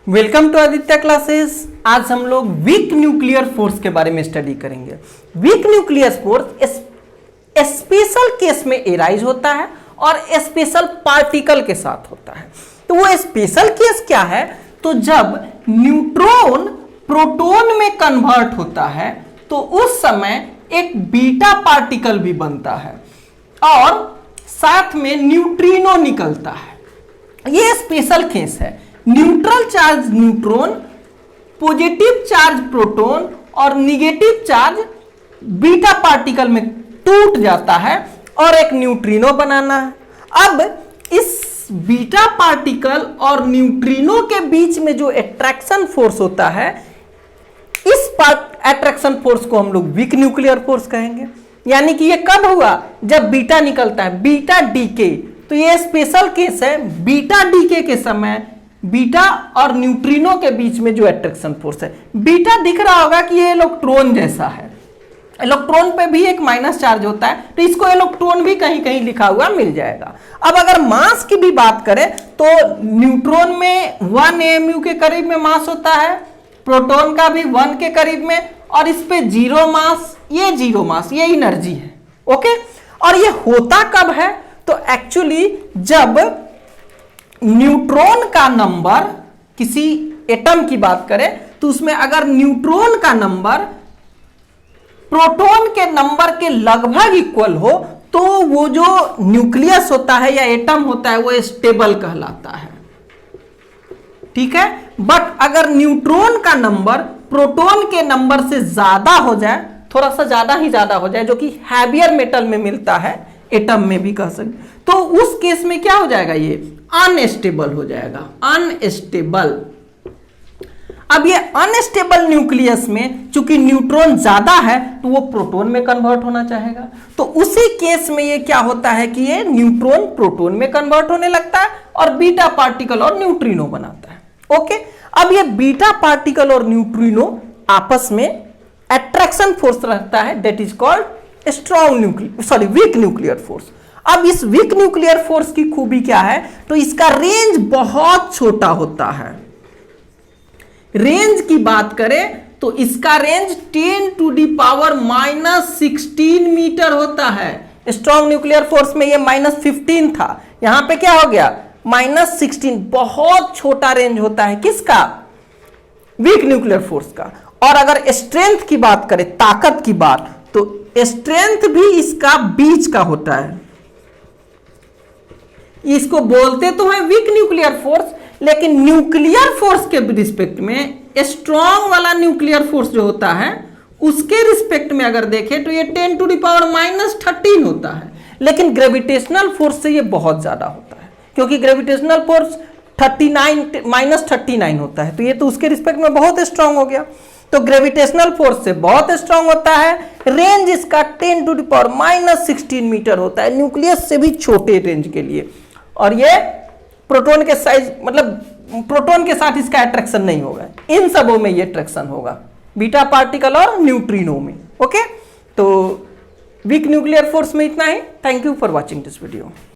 Welcome to Aditya classes. आज हम लोग वीक न्यूक्लियर फोर्स के बारे में स्टडी करेंगे। Week nuclear force special case में एराइज होता है और स्पेशल पार्टिकल के साथ होता है। तो वो स्पेशल केस क्या है? तो जब न्यूट्रॉन प्रोटॉन में कन्वर्ट होता है तो उस समय एक बीटा पार्टिकल भी बनता है और साथ में न्यूट्रिनो निकलता है। ये स्पेशल केस है। Neutral charge neutron, positive charge proton और निगेटिव चार्ज बीटा पार्टिकल में टूट जाता है और एक न्यूट्रिनो बनाना है। अब इस बीटा पार्टिकल और न्यूट्रिनो के बीच में जो अट्रैक्शन फोर्स होता है, इस अट्रैक्शन फोर्स को हम लोग वीक न्यूक्लियर फोर्स कहेंगे। यानी कि ये कब हुआ? जब बीटा निकलता है, बीटा डीके। तो ये स्पेशल केस है। बीटा डीके के समय बीटा और न्यूट्रिनो के बीच में जो अट्रैक्शन फोर्स है, बीटा दिख रहा होगा कि ये इलेक्ट्रॉन जैसा है। इलेक्ट्रॉन पे भी एक माइनस चार्ज होता है, तो इसको इलेक्ट्रॉन भी कहीं कहीं लिखा हुआ मिल जाएगा। अब अगर मास की भी बात करें तो न्यूट्रॉन में 1 AMU के करीब में मास होता है, प्रोटॉन का भी 1 के करीब में, और इस पे 0 मास, ये 0 मास, ये एनर्जी है। ओके, और ये होता कब है? तो एक्चुअली जब न्यूट्रॉन का नंबर, किसी एटम की बात करें तो उसमें अगर न्यूट्रॉन का नंबर प्रोटॉन के नंबर के लगभग इक्वल हो तो वो जो न्यूक्लियस होता है या एटम होता है वो स्टेबल कहलाता है। ठीक है। बट अगर न्यूट्रॉन का नंबर प्रोटॉन के नंबर से ज्यादा हो जाए, थोड़ा सा ज्यादा ही ज्यादा हो जाए, जो कि हैवियर मेटल में मिलता है, एटम में भी कह सकते, तो उस केस में क्या हो जाएगा? ये अनस्टेबल हो जाएगा। अनस्टेबल। अब ये अनस्टेबल न्यूक्लियस में चूंकि न्यूट्रॉन ज्यादा है तो वो प्रोटॉन में कन्वर्ट होना चाहेगा। तो उसी केस में ये क्या होता है कि ये न्यूट्रॉन प्रोटॉन में कन्वर्ट होने लगता है और बीटा पार्टिकल और न्यूट्रिनो बनाता है। ओके, अब ये बीटा पार्टिकल और न्यूट्रिनो आपस में अट्रैक्शन फोर्स रखता है, that is called week nuclear force. अब इस वीक न्यूक्लियर फोर्स की खूबी क्या है? तो इसका रेंज बहुत छोटा होता है। रेंज की बात करें तो इसका रेंज 10⁻⁻16 मीटर होता है। स्ट्रॉन्ग न्यूक्लियर फोर्स में ये -15 था, यहां पे क्या हो गया? -16। बहुत छोटा रेंज होता है किसका? वीक न्यूक्लियर फोर्स का। और अगर स्ट्रेंथ की बात करें, ताकत की बात, तो स्ट्रेंथ भी इसका बीच का होता है। इसको बोलते तो है वीक न्यूक्लियर फोर्स, लेकिन न्यूक्लियर फोर्स के रिस्पेक्ट में स्ट्रॉन्ग वाला न्यूक्लियर फोर्स जो होता है उसके रिस्पेक्ट में अगर देखें तो ये 10⁻⁻13 होता है। लेकिन ग्रेविटेशनल फोर्स से ये बहुत ज्यादा होता है, क्योंकि ग्रेविटेशनल फोर्स 39 होता है, तो ये तो उसके रिस्पेक्ट में बहुत स्ट्रांग हो गया। तो ग्रेविटेशनल फोर्स से बहुत स्ट्रांग होता है। रेंज इसका 10⁻16 मीटर होता है, न्यूक्लियस से भी छोटे रेंज के लिए। और ये प्रोटॉन के साइज, मतलब प्रोटॉन के साथ इसका अट्रैक्शन नहीं होगा, इन सबों में ये अट्रैक्शन होगा, बीटा पार्टिकल और न्यूट्रिनो में। ओके, तो वीक न्यूक्लियर फोर्स में इतना ही। Thank you for watching this video.